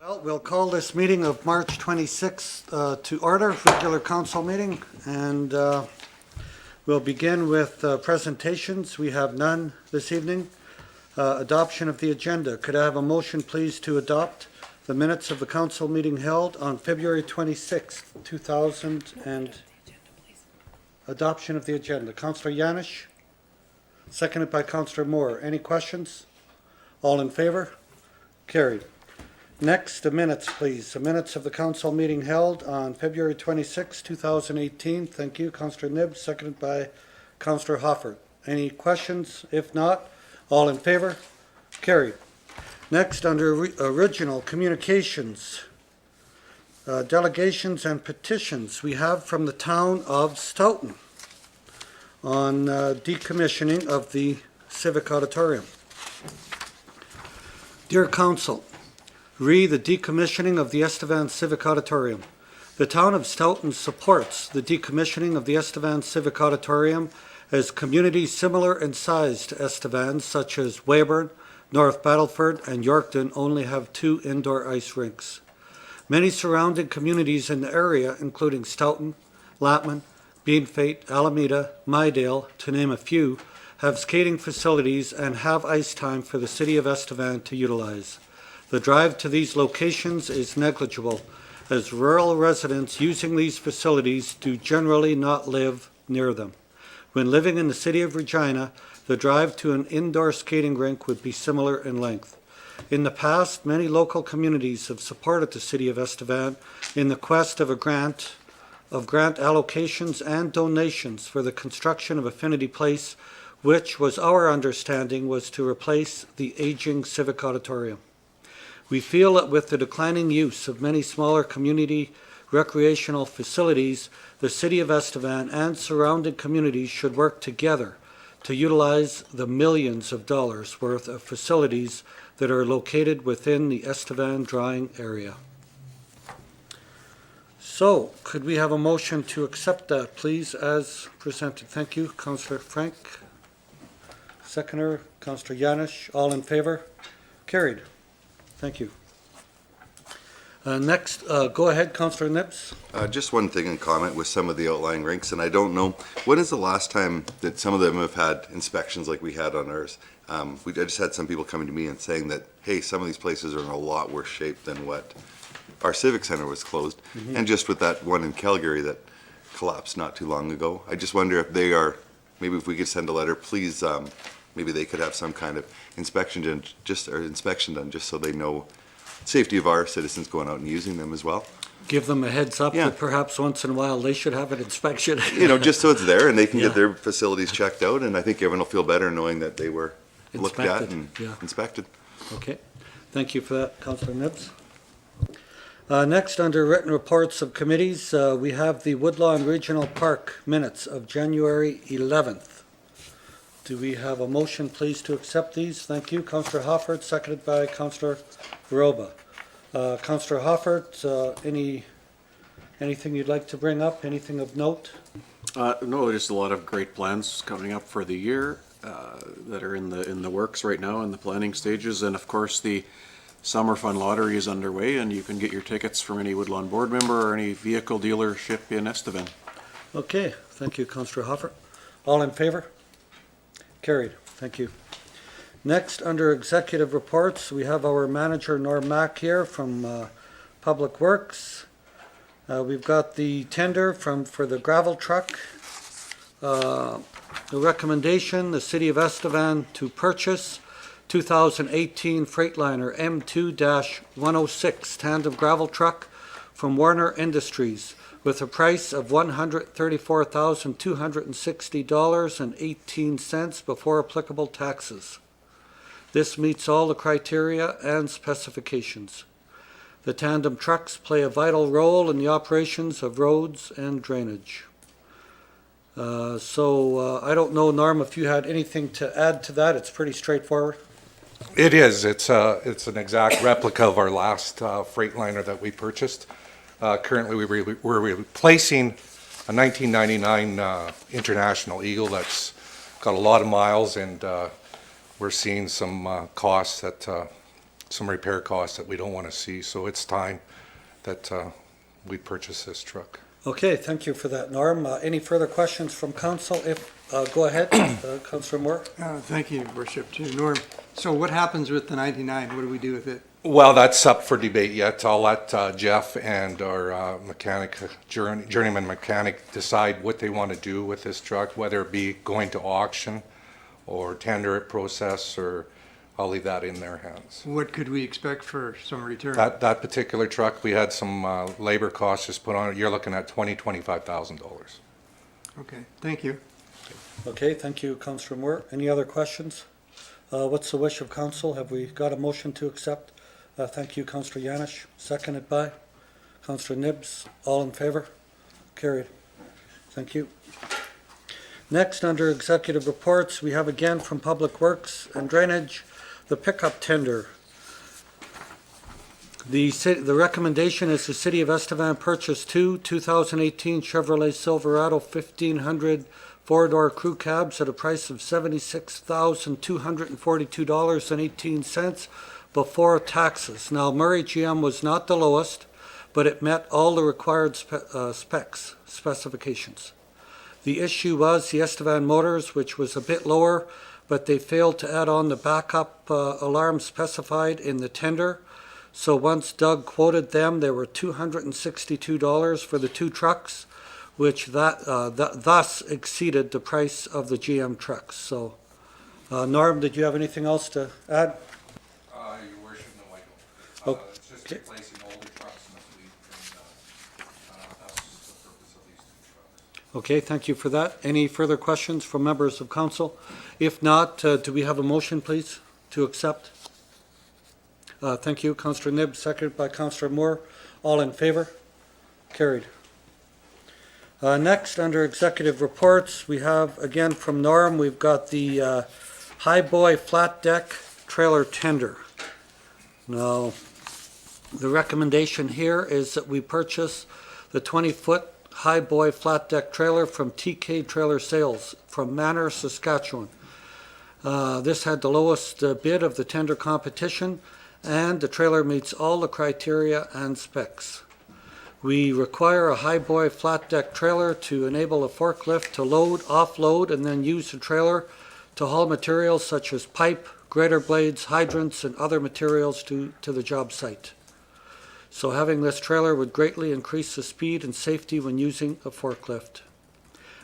Well, we'll call this meeting of March 26th to order, regular council meeting, and we'll begin with presentations. We have none this evening. Adoption of the agenda. Could I have a motion, please, to adopt the minutes of the council meeting held on February 26th, 2000 and adoption of the agenda. Councillor Yanish, seconded by Councillor Moore. Any questions? All in favor? Carried. Next, the minutes, please. The minutes of the council meeting held on February 26, 2018. Thank you, Councillor Nibbs, seconded by Councillor Hoffert. Any questions? If not, all in favor? Carried. Next, under original communications, delegations and petitions, we have from the town of Stoughton on decommissioning of the Civic Auditorium. Dear Council, re the decommissioning of the Estevan Civic Auditorium. The town of Stoughton supports the decommissioning of the Estevan Civic Auditorium, as communities similar in size to Estevan, such as Weyburn, North Battleford, and Yorkton, only have 2 indoor ice rinks. Many surrounding communities in the area, including Stoughton, Latman, Beanfate, Alameda, Mydale, to name a few, have skating facilities and have ice time for the city of Estevan to utilize. The drive to these locations is negligible, as rural residents using these facilities do generally not live near them. When living in the city of Regina, the drive to an indoor skating rink would be similar in length. In the past, many local communities have supported the city of Estevan in the quest of grant allocations and donations for the construction of Affinity Place, which was our understanding was to replace the aging Civic Auditorium. We feel that with the declining use of many smaller community recreational facilities, the city of Estevan and surrounding communities should work together to utilize the millions of dollars worth of facilities that are located within the Estevan drawing area. So, could we have a motion to accept that, please, as presented? Thank you, Councillor Frank. Seconder, Councillor Yanish. All in favor? Carried. Thank you. Next, go ahead, Councillor Nibbs. Just one thing in comment with some of the outlying rinks, and I don't know, when is the last time that some of them have had inspections like we had on ours? I just had some people coming to me and saying that, hey, some of these places are in a lot worse shape than what our Civic Center was closed. Mm-hmm. And just with that one in Calgary that collapsed not too long ago, I just wonder if they are, maybe if we could send a letter, please, maybe they could have some kind of inspection done just so they know safety of our citizens going out and using them as well. Give them a heads up that perhaps once in a while they should have an inspection. Just so it's there and they can get their facilities checked out, and I think everyone will feel better knowing that they were looked at and inspected. Okay, thank you for that, Councillor Nibbs. Next, under written reports of committees, we have the Woodlawn Regional Park minutes of January 11th. Do we have a motion, please, to accept these? Thank you. Councillor Hoffert, seconded by Councillor Veroba. Councillor Hoffert, anything you'd like to bring up? Anything of note? No, just a lot of great plans coming up for the year that are in the works right now in the planning stages, and of course the Summer Fun Lottery is underway, and you can get your tickets from any Woodlawn board member or any vehicle dealership in Estevan. Okay, thank you, Councillor Hoffert. All in favor? Carried. Thank you. Next, under executive reports, we have our manager, Norm Mack, here from Public Works. We've got the tender for the gravel truck. The recommendation, the City of Estevan to purchase 2018 Freightliner M2-106 tandem gravel truck from Warner Industries, with a price of $134,260.18 before applicable taxes. This meets all the criteria and specifications. The tandem trucks play a vital role in the operations of roads and drainage. I don't know, Norm, if you had anything to add to that. It's pretty straightforward. It is. It's an exact replica of our last Freightliner that we purchased. Currently, we're replacing a 1999 International Eagle that's got a lot of miles, and we're seeing some costs that some repair costs that we don't want to see. So it's time that we purchase this truck. Okay, thank you for that, Norm. Any further questions from council? Go ahead, Councillor Moore. Thank you, Worship, to Norm. So what happens with the 99? What do we do with it? Well, that's up for debate yet. I'll let Jeff and our journeyman mechanic decide what they want to do with this truck, whether it be going to auction or tender it process, or I'll leave that in their hands. What could we expect for some return? That particular truck, we had some labor costs just put on it. You're looking at $25,000. Okay, thank you. Okay, thank you, Councillor Moore. Any other questions? What's the wish of council? Have we got a motion to accept? Thank you, Councillor Yanish. Seconded by Councillor Nibbs. All in favor? Carried. Thank you. Next, under executive reports, we have again from Public Works and Drainage, the pickup tender. The recommendation is the City of Estevan purchase two 2018 Chevrolet Silverado 1500 four-door crew cabs at a price of $76,242.18 before taxes. Now, Murray GM was not the lowest, but it met all the required specifications. The issue was the Estevan Motors, which was a bit lower, but they failed to add on the backup alarm specified in the tender. So once Doug quoted them, they were $262 for the two trucks, which thus exceeded the price of the GM trucks. So, Norm, did you have anything else to add? Your worship, no, I don't. Oh, It's just okay. replacing older trucks in the fleet, and that's just the purpose of these two trucks. Okay, thank you for that. Any further questions from members of council? If not, do we have a motion, please, to accept? Thank you, Councillor Nibbs, seconded by Councillor Moore. All in favor? Carried. Next, under executive reports, we have, again from Norm, we've got the Highboy Flat Deck Trailer Tender. Now, the recommendation here is that we purchase the 20-foot Highboy Flat Deck Trailer from TK Trailer Sales from Manor, Saskatchewan. This had the lowest bid of the tender competition, and the trailer meets all the criteria and specs. We require a Highboy flat deck trailer to enable a forklift to load, offload, and then use the trailer to haul materials such as pipe, grater blades, hydrants, and other materials to the job site. So having this trailer would greatly increase the speed and safety when using a forklift.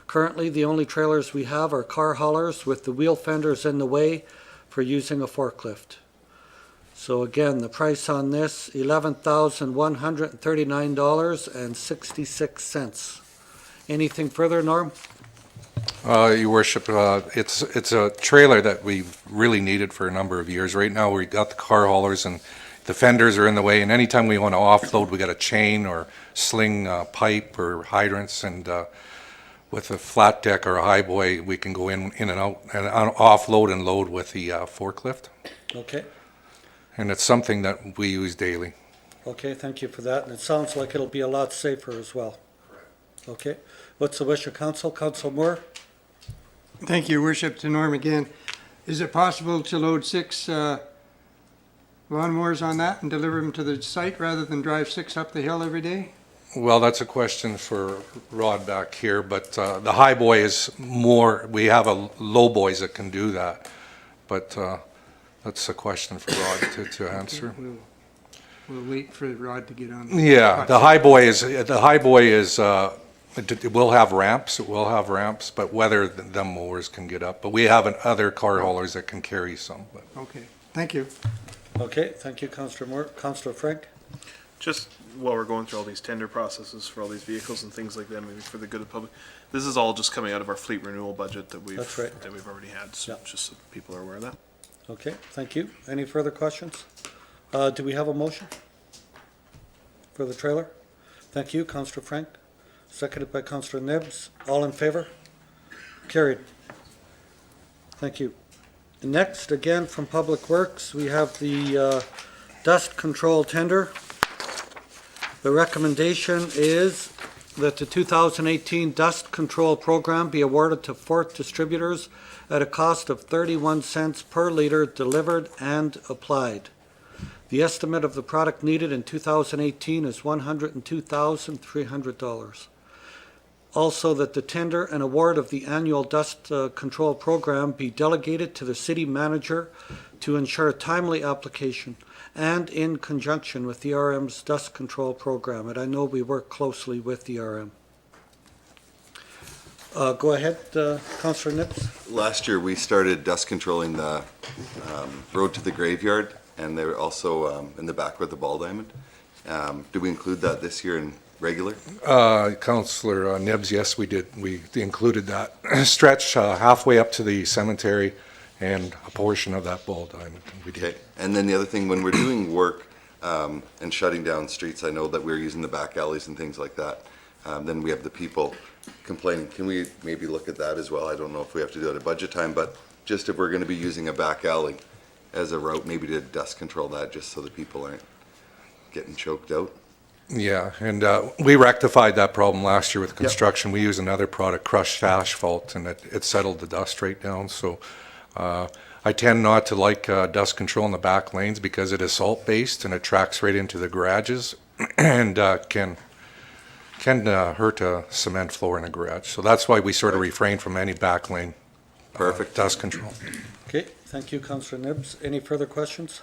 Currently, the only trailers we have are car haulers with the wheel fenders in the way for using a forklift. So again, the price on this, $11,139.66. Anything further, Norm? Your worship, it's a trailer that we've really needed for a number of years. Right now, we got the car haulers and the fenders are in the way, and anytime we want to offload, we got a chain or sling pipe or hydrants, and with a flat deck or a Highboy, we can go in and out and offload and load with the forklift. Okay. And it's something that we use daily. Okay, thank you for that. And it sounds like it'll be a lot safer as well. Okay. What's the wish of council? Council Moore? Thank you, Worship, to Norm again. Is it possible to load 6 lawnmowers on that and deliver them to the site rather than drive 6 up the hill every day? Well, that's a question for Rod back here, but the Highboy is more, we have a low boys that can do that, but that's a question for Rod to answer. We'll wait for Rod to get on. Yeah, the Highboy is, it will have ramps, but whether them mowers can get up. But we have other car haulers that can carry some. But. Okay, thank you. Okay, thank you, Councillor Moore. Councillor Frank? Just while we're going through all these tender processes for all these vehicles and things like that, maybe for the good of the public, this is all just coming out of our fleet renewal budget that we've That's right. that we've already had. So Yeah. just so people are aware of that. Okay, thank you. Any further questions? Do we have a motion for the trailer? Thank you, Councillor Frank. Seconded by Councillor Nibbs. All in favor? Carried. Thank you. Next, again from Public Works, we have the dust control tender. The recommendation is that the 2018 dust control program be awarded to Fort Distributors at a cost of 31 cents per liter delivered and applied. The estimate of the product needed in 2018 is $102,300. Also, that the tender and award of the annual dust control program be delegated to the city manager to ensure timely application and in conjunction with the RM's dust control program. And I know we work closely with the RM. Go ahead, Councillor Nips. Last year, we started dust controlling the road to the graveyard, and they were also in the back with the ball diamond. Did we include that this year in regular? Councillor Nibbs, yes, we did. We included that stretch halfway up to the cemetery and a portion of that ball diamond. We did. Okay. And then the other thing, when we're doing work and shutting down streets, I know that we're using the back alleys and things like that. Then we have the people complaining. Can we maybe look at that as well? I don't know if we have to do it at budget time, but just if we're going to be using a back alley as a route, maybe to dust control that, just so the people aren't getting choked out. Yeah, and we rectified that problem last year with construction. We use another product, crushed asphalt, and it settled the dust right down. So I tend not to like dust control in the back lanes because it is salt-based and it tracks right into the garages and can hurt a cement floor in a garage. So that's why we sort of refrain from any back lane Perfect. dust control. Okay, thank you, Councillor Nibbs. Any further questions?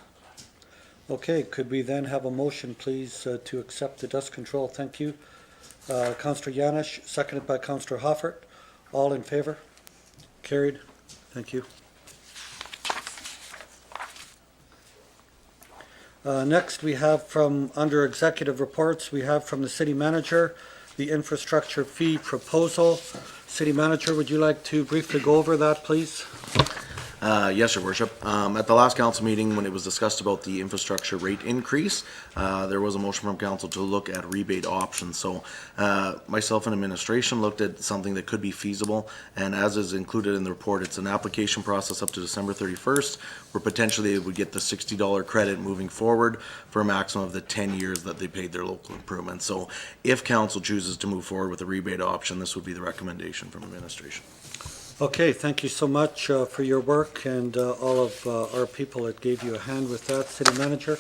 Okay, could we then have a motion, please, to accept the dust control? Thank you. Councillor Yanish, seconded by Councillor Hoffert. All in favor? Carried. Thank you. Next, we have from, under executive reports, we have from the city manager, the infrastructure fee proposal. City manager, would you like to briefly go over that, please? Yes, Your Worship. At the last council meeting, when it was discussed about the infrastructure rate increase, there was a motion from council to look at rebate options. So myself and administration looked at something that could be feasible, and as is included in the report, it's an application process up to December 31st, where potentially they would get the $60 credit moving forward for a maximum of the 10 years that they paid their local improvements. So if council chooses to move forward with a rebate option, this would be the recommendation from administration. Okay, thank you so much for your work and all of our people that gave you a hand with that. City manager,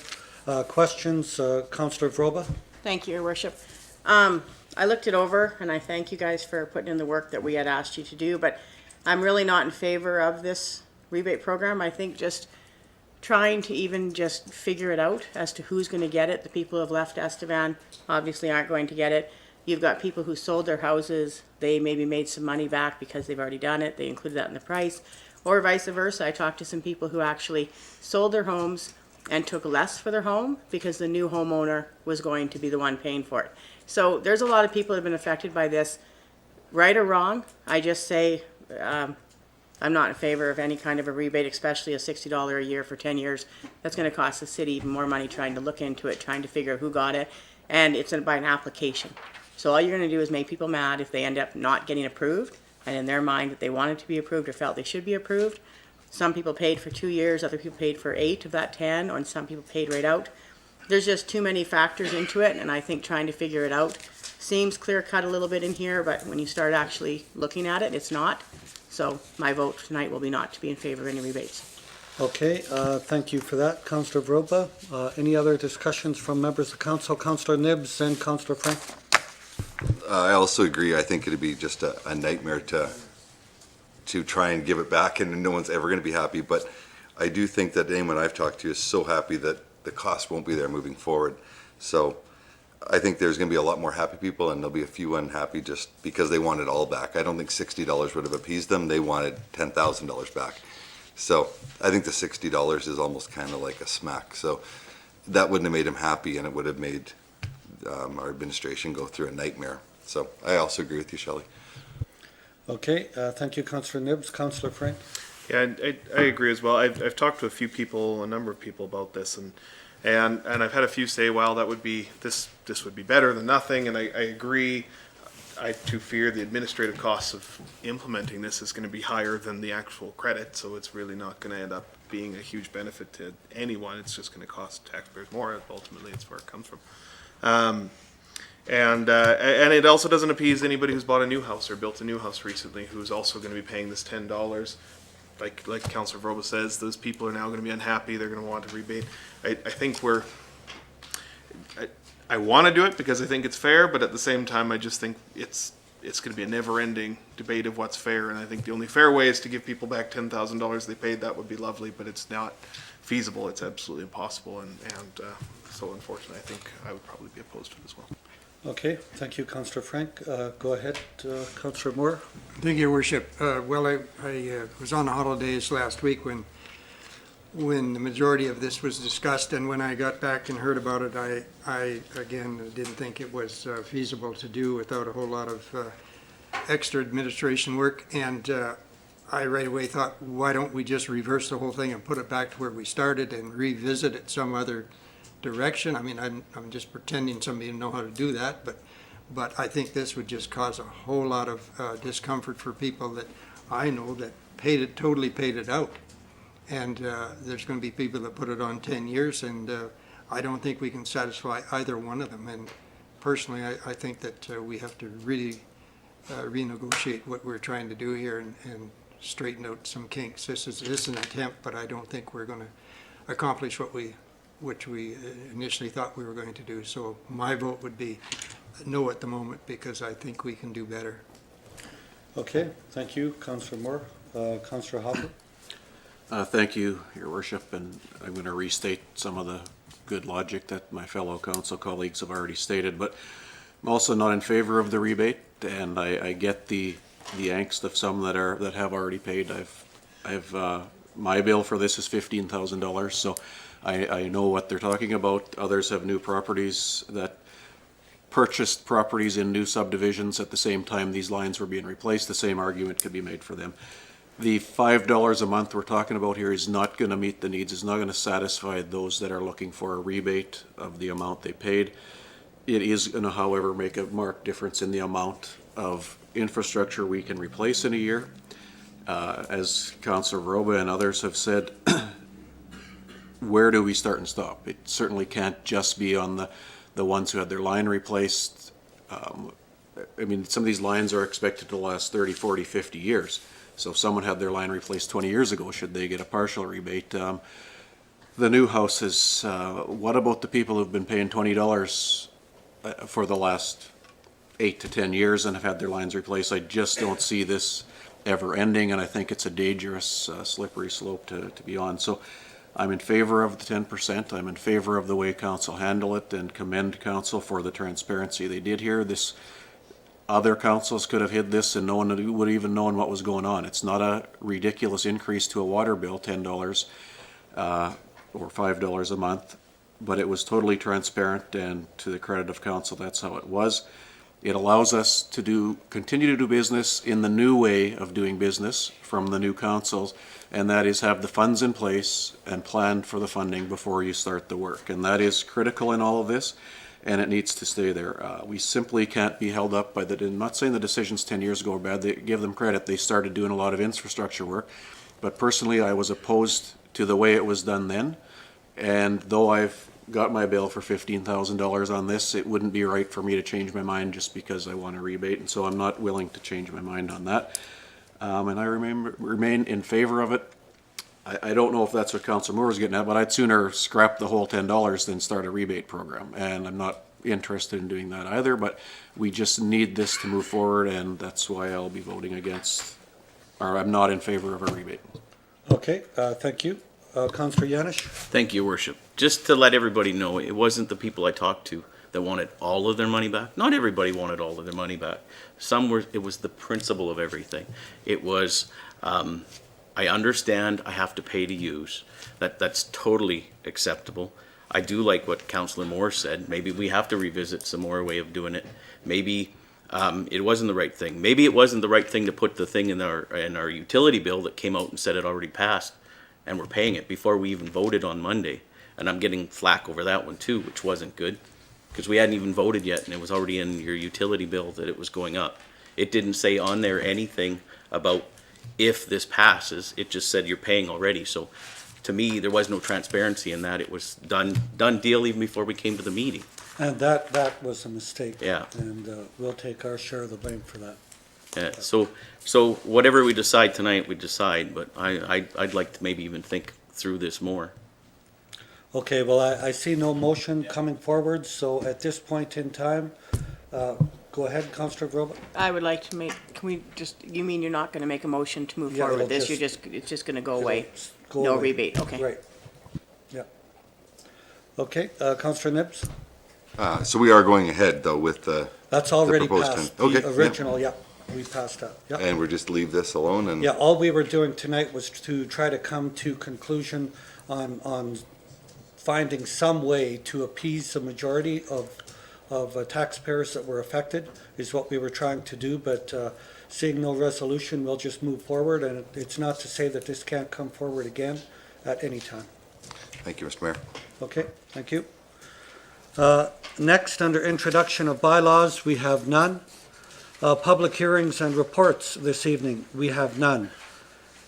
questions? Councillor Vroba? Thank you, Your Worship. I looked it over, and I thank you guys for putting in the work that we had asked you to do, but I'm really not in favor of this rebate program. I think just trying to even just figure it out as to who's going to get it. The people who have left Estevan obviously aren't going to get it. You've got people who sold their houses. They maybe made some money back because they've already done it. They included that in the price. Or vice versa. I talked to some people who actually sold their homes and took less for their home because the new homeowner was going to be the one paying for it. So there's a lot of people that have been affected by this. Right or wrong, I just say I'm not in favor of any kind of a rebate, especially a $60 a year for 10 years. That's going to cost the city even more money trying to look into it, trying to figure out who got it. And it's by an application. So all you're going to do is make people mad if they end up not getting approved, and in their mind that they wanted to be approved or felt they should be approved. Some people paid for 2 years, other people paid for 8 of that 10, and some people paid right out. There's just too many factors into it, and I think trying to figure it out seems clear-cut a little bit in here, but when you start actually looking at it, it's not. So my vote tonight will be not to be in favor of any rebates. Okay, thank you for that. Councillor Vroba. Any other discussions from members of council? Councillor Nibbs and Councillor Frank. I also agree. I think it'd be just a nightmare to try and give it back, and no one's ever going to be happy. But I do think that anyone I've talked to is so happy that the cost won't be there moving forward. So I think there's going to be a lot more happy people, and there'll be a few unhappy just because they want it all back. I don't think $60 would have appeased them. They wanted $10,000 back. So I think the $60 is almost kind of like a smack. So that wouldn't have made them happy, and it would have made our administration go through a nightmare. So I also agree with you, Shelley. Okay, thank you, Councillor Nibbs. Councillor Frank. Yeah, I agree as well. I've talked to a few people, a number of people about this, and I've had a few say, "Well, that would be this would be better than nothing." And I agree. I too fear the administrative costs of implementing this is going to be higher than the actual credit, so it's really not going to end up being a huge benefit to anyone. It's just going to cost taxpayers more. Ultimately, it's where it comes from. And it also doesn't appease anybody who's bought a new house or built a new house recently, who's also going to be paying this $10 like Councillor Vroba says, those people are now going to be unhappy. They're going to want to rebate. I think I want to do it because I think it's fair, but at the same time, I just think it's going to be a never-ending debate of what's fair. And I think the only fair way is to give people back $10,000 they paid. That would be lovely, but it's not feasible. It's absolutely impossible, and so unfortunately, I think I would probably be opposed to it as well. Okay, thank you, Councillor Frank. Go ahead, Councillor Moore. Thank you, Your Worship. Well, I was on the holidays last week when the majority of this was discussed, and when I got back and heard about it, I again didn't think it was feasible to do without a whole lot of extra administration work, and I right away thought, why don't we just reverse the whole thing and put it back to where we started and revisit it some other direction? I mean, I'm just pretending somebody to know how to do that, but I think this would just cause a whole lot of discomfort for people that I know that totally paid it out. And there's going to be people that put it on 10 years, and I don't think we can satisfy either one of them. And personally, I think that we have to really renegotiate what we're trying to do here and straighten out some kinks. This is an attempt, but I don't think we're going to accomplish which we initially thought we were going to do. So my vote would be no at the moment, because I think we can do better. Okay, thank you, Councillor Moore. Councillor Hopper. Thank you, Your Worship, and I'm going to restate some of the good logic that my fellow council colleagues have already stated, but I'm also not in favor of the rebate, and I get the angst of some that have already paid. My bill for this is $15,000, so I know what they're talking about. Others have new properties that purchased properties in new subdivisions at the same time these lines were being replaced. The same argument could be made for them. The $5 a month we're talking about here is not going to meet the needs. It's not going to satisfy those that are looking for a rebate of the amount they paid. It is going to, however, make a marked difference in the amount of infrastructure we can replace in a year. As Councillor Vroba and others have said, where do we start and stop? It certainly can't just be on the ones who had their line replaced. I mean, some of these lines are expected to last 30, 40, 50 years. So if someone had their line replaced 20 years ago, should they get a partial rebate? The new houses, what about the people who've been paying $20 for the last 8 to 10 years and have had their lines replaced? I just don't see this ever ending, and I think it's a dangerous, slippery slope to be on. So I'm in favor of the 10%. I'm in favor of the way council handle it, and commend council for the transparency they did here. Other councils could have hid this and no one would have even known what was going on. It's not a ridiculous increase to a water bill, $10 or $5 a month, but it was totally transparent, and to the credit of council, that's how it was. It allows us to continue to do business in the new way of doing business from the new councils, and that is have the funds in place and plan for the funding before you start the work. And that is critical in all of this, and it needs to stay there. We simply can't be held up by I'm not saying the decisions 10 years ago are bad. They give them credit. They started doing a lot of infrastructure work, but personally I was opposed to the way it was done then, and though I've got my bill for $15,000 on this, it wouldn't be right for me to change my mind just because I want a rebate, and so I'm not willing to change my mind on that. And I remain in favor of it. I don't know if that's what Councilor Moore was getting at, but I'd sooner scrap the whole $10 than start a rebate program, and I'm not interested in doing that either, but we just need this to move forward, and that's why I'll be voting against, or I'm not in favor of a rebate. Okay, thank you. Councillor Yanish. Thank you, Worship. Just to let everybody know, it wasn't the people I talked to that wanted all of their money back. Not everybody wanted all of their money back. It was the principle of everything. It was, I understand I have to pay to use. That's totally acceptable. I do like what Councillor Moore said. Maybe we have to revisit some more way of doing it. Maybe it wasn't the right thing. Maybe it wasn't the right thing to put the thing in our utility bill that came out and said it already passed, and we're paying it before we even voted on Monday. And I'm getting flack over that one too, which wasn't good, because we hadn't even voted yet and it was already in your utility bill that it was going up. It didn't say on there anything about if this passes. It just said you're paying already. So to me, there was no transparency in that. It was done deal even before we came to the meeting. And that was a mistake. Yeah. And we'll take our share of the blame for that. So whatever we decide tonight, we decide, but I'd like to maybe even think through this more. Okay, well, I see no motion coming forward, so at this point in time, go ahead, Councillor Groba. I would like to make, can we just, you mean you're not gonna make a motion to move Yeah, forward it'll with this, just- it's just gonna go away? Go No away. rebate, okay. Right. Yeah. Okay, Councillor Nibbs? So we are going ahead though with the, That's already proposed passed. ten. Okay, The yeah. original, yeah, we passed that, yeah. and we're just leave this alone and. Yeah, all we were doing tonight was to try to come to conclusion on finding some way to appease the majority of taxpayers that were affected, is what we were trying to do, but seeing no resolution, we'll just move forward, and it's not to say that this can't come forward again at any time. Thank you, Mr. Mayor. Okay, thank you. Next, under introduction of bylaws, we have none. Public hearings and reports this evening, we have none.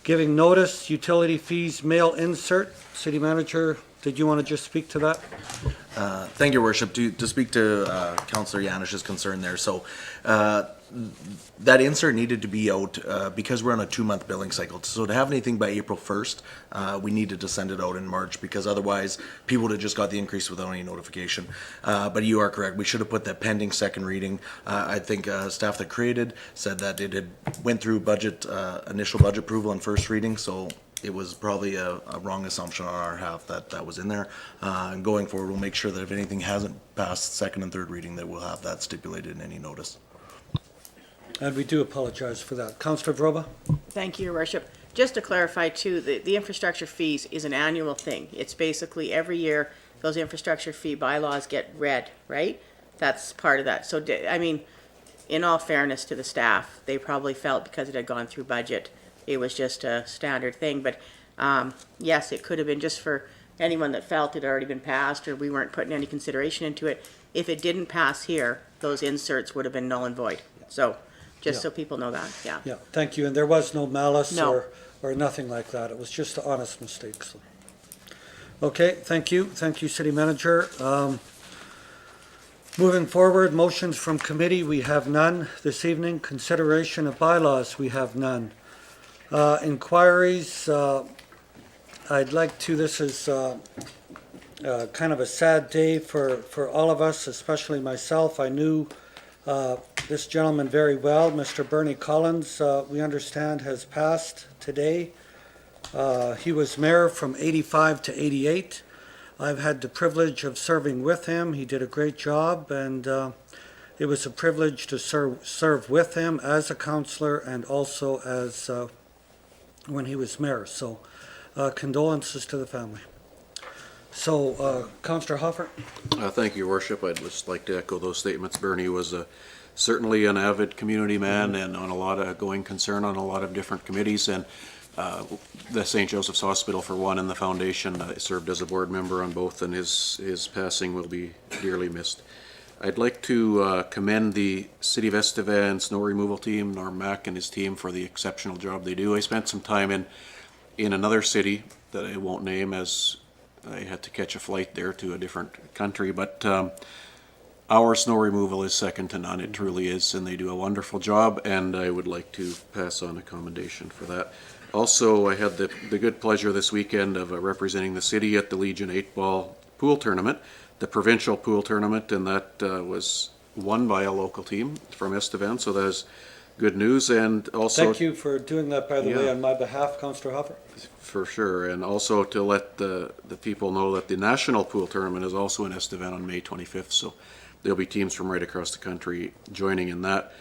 Giving notice, utility fees, mail insert. City Manager, did you want to just speak to that? Thank you, Your Worship. To speak to Councillor Yanish's concern there, so that insert needed to be out because we're on a 2-month billing cycle. So to have anything by April 1st, we needed to send it out in March because otherwise people would have just got the increase without any notification. But you are correct. We should have put that pending second reading. I think staff that created said that it had went through budget, initial budget approval and first reading, so it was probably a wrong assumption on our half that that was in there. And going forward, we'll make sure that if anything hasn't passed second and third reading, that we'll have that stipulated in any notice. And we do apologize for that. Councillor Vroba? Thank you, Your Worship. Just to clarify too, the infrastructure fees is an annual thing. It's basically every year, those infrastructure fee bylaws get read, right? That's part of that. So, I mean, in all fairness to the staff, they probably felt because it had gone through budget, it was just a standard thing. But yes, it could have been just for anyone that felt it had already been passed or we weren't putting any consideration into it. If it didn't pass here, those inserts would have been null and void. So, just so people know that, yeah. Yeah, thank you. And there was no malice No. or nothing like that. It was just an honest mistake. So. Okay, thank you. Thank you, City Manager. Moving forward, motions from committee, we have none this evening. Consideration of bylaws, we have none. Inquiries, I'd like to, this is kind of a sad day for all of us, especially myself. I knew this gentleman very well, Mr. Bernie Collins, we understand has passed today. He was mayor from 85 to 88. I've had the privilege of serving with him. He did a great job, and it was a privilege to serve with him as a councillor and also as when he was mayor. So condolences to the family. So, Councillor Hoffer? Thank you, Your Worship. I'd just like to echo those statements. Bernie was certainly an avid community man and on a lot of going concern on a lot of different committees. And the St. Joseph's Hospital, for one, and the foundation, served as a board member on both, and his passing will be dearly missed. I'd like to commend the City of Estevan snow removal team, Norm Mack and his team, for the exceptional job they do. I spent some time in another city that I won't name, as I had to catch a flight there to a different country, but our snow removal is second to none. It truly is, and they do a wonderful job, and I would like to pass on a commendation for that. Also, I had the good pleasure this weekend of representing the city at the Legion 8-ball pool tournament, the provincial pool tournament, and that was won by a local team from Estevan, so that is good news. And also, Thank you for doing that, by the way, Yeah. on my behalf, Councillor Hoffer. for sure, and also to let the people know that the national pool tournament is also in Estevan on May 25th, so there'll be teams from right across the country joining in that.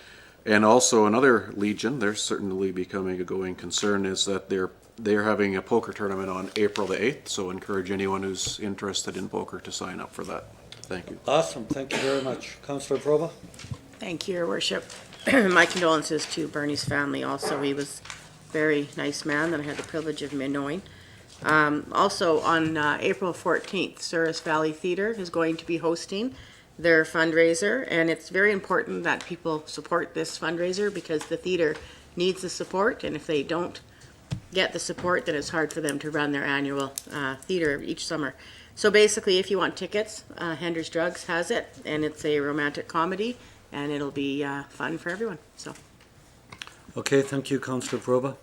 And also another Legion, they're certainly becoming a going concern, is that they're having a poker tournament on April the 8th, so encourage anyone who's interested in poker to sign up for that. Thank you. Awesome, thank you very much. Councillor Proba? Thank you, Your Worship. My condolences to Bernie's family also. He was a very nice man that I had the privilege of knowing. Also, on April 14th, Souris Valley Theatre is going to be hosting their fundraiser, and it's very important that people support this fundraiser because the theatre needs the support, and if they don't get the support, then it's hard for them to run their annual theatre each summer. So basically, if you want tickets, Hender's Drugs has it, and it's a romantic comedy, and it'll be fun for everyone. So, Okay, thank you, Councillor Vroba.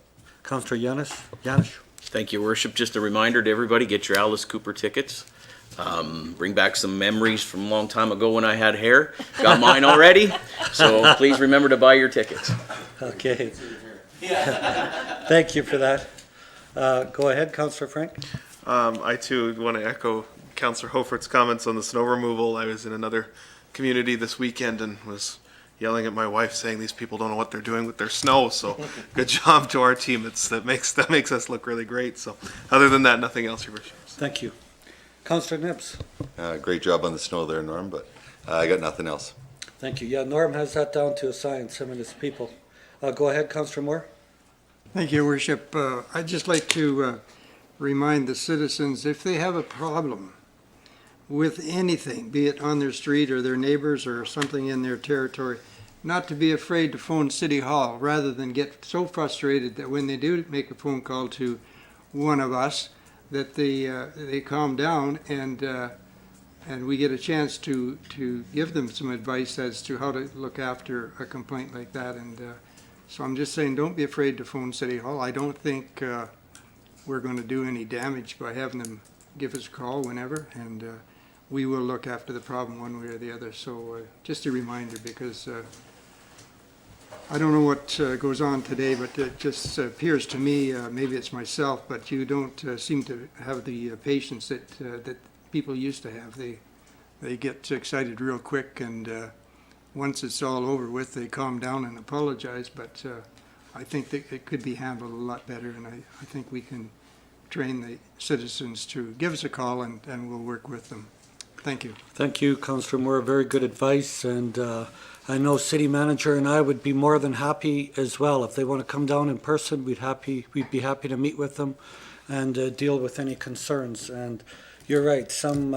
Councillor Yanish? Thank you, Worship. Just a reminder to everybody, get your Alice Cooper tickets. Bring back some memories from a long time ago when I had hair. Got mine already, so please remember to buy your tickets. Okay. Thank you for that. Go ahead, Councillor Frank. I too want to echo Councillor Hofert's comments on the snow removal. I was in another community this weekend and was yelling at my wife saying these people don't know what they're doing with their snow. So good job to our team. That makes us look really great. So other than that, nothing else, Your Worship. Thank you. Councillor Nibbs. Great job on the snow there, Norm, but I got nothing else. Thank you. Yeah, Norm has that down to a science, him and his people. Go ahead, Councillor Moore. Thank you, Your Worship. I'd just like to remind the citizens, if they have a problem with anything, be it on their street or their neighbors or something in their territory, not to be afraid to phone City Hall, rather than get so frustrated that when they do make a phone call to one of us, that they calm down and we get a chance to give them some advice as to how to look after a complaint like that. And so I'm just saying, don't be afraid to phone City Hall. I don't think we're going to do any damage by having them give us a call whenever, and we will look after the problem one way or the other. So just a reminder, because I don't know what goes on today, but it just appears to me, maybe it's myself, but you don't seem to have the patience that people used to have. They get excited real quick, and once it's all over with, they calm down and apologize. But I think that it could be handled a lot better, and I think we can train the citizens to give us a call, and we'll work with them. Thank you. Thank you, Councillor Moore. Very good advice, and I know City Manager and I would be more than happy as well. If they want to come down in person, we'd be happy to meet with them and deal with any concerns. And you're right, some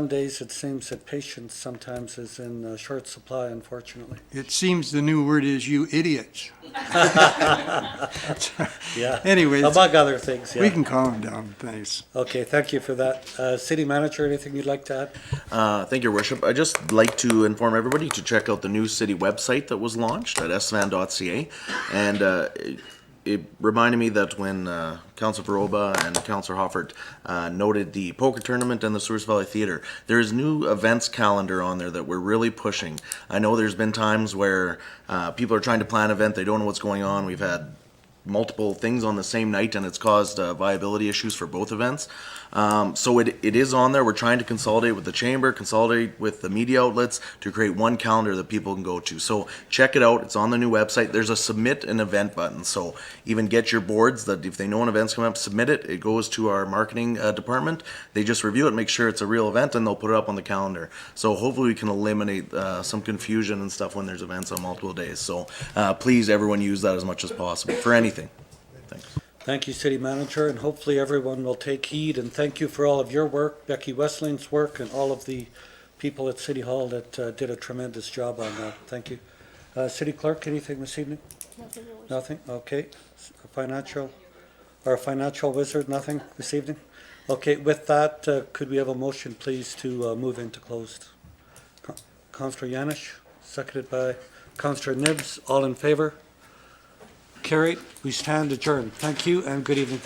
days it seems that patience sometimes is in short supply, unfortunately. It seems the new word is you idiots. Yeah. Anyways, Among other things, yeah. we can calm down. Thanks. Okay, thank you for that. City Manager, anything you'd like to add? Thank you, Your Worship. I'd just like to inform everybody to check out the new city website that was launched at estevan.ca. And it reminded me that when Councillor Veroba and Councillor Hoffert noted the poker tournament and the Sewers Valley Theatre, there's new events calendar on there that we're really pushing. I know there's been times where people are trying to plan an event, they don't know what's going on. We've had multiple things on the same night, and it's caused viability issues for both events. So it is on there. We're trying to consolidate with the chamber, consolidate with the media outlets to create one calendar that people can go to. So check it out. It's on the new website. There's a submit an event button. So even get your boards that if they know an event's coming up, submit it. It goes to our marketing department. They just review it, make sure it's a real event, and they'll put it up on the calendar. So hopefully we can eliminate some confusion and stuff when there's events on multiple days. So please, everyone, use that as much as possible for anything. Thanks. Thank you, City Manager, and hopefully everyone will take heed, and thank you for all of your work, Becky Westling's work, and all of the people at City Hall that did a tremendous job on that. Thank you. City Clerk, anything this evening? Nothing? Okay. Financial wizard, nothing this evening? Okay, with that, could we have a motion, please, to move into closed? Councillor Yanish, seconded by Councillor Nibbs. All in favor? Carried. We stand adjourned. Thank you and good evening.